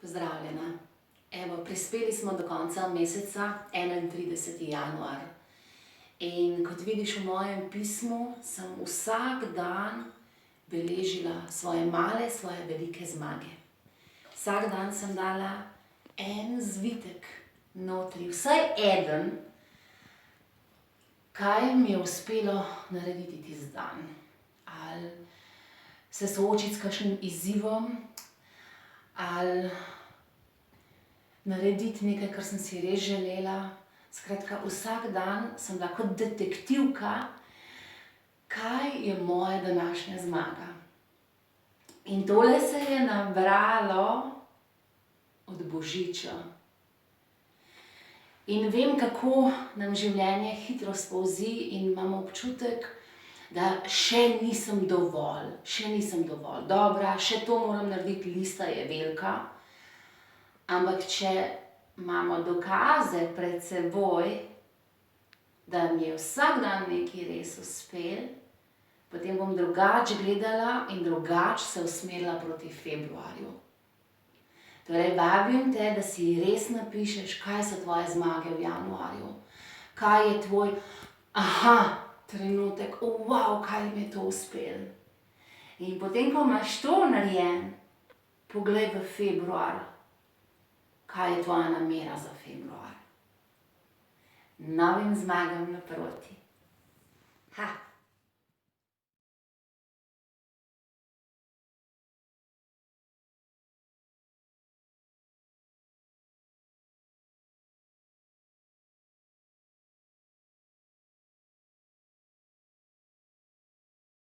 Pozdravljena. Evo, prispeli smo do konca meseca, 31. januar. In kot vidiš v mojem pismu, sem vsak dan beležila svoje male, svoje velike zmage. Vsak dan sem dala en zvitek notri, vsaj eden, kaj mi je uspelo narediti tisti dan. Ali se soočiti s kakšnim izzivom, ali narediti nekaj, kar sem si res želela. Skratka, vsak dan sem bila kot detektivka, kaj je moja današnja zmaga. In tole se je nabralo od božiča. In vem, kako nam življenje hitro spolzi in imam občutek, da še nisem dovolj dobra, še to moram narediti, lista je velika. Ampak če imamo dokaze pred seboj, da mi je vsak dan nekaj res uspelo, potem bom drugače gledala in drugače se usmerila proti februarju. Torej, vabim te, da si res napišeš, kaj so tvoje zmage v januarju. Kaj je tvoj trenutek, wow, kaj mi je to uspelo. In potem, ko imaš to narejeno, poglej v februar, kaj je tvoja namera za februar. Novim zmagam naproti.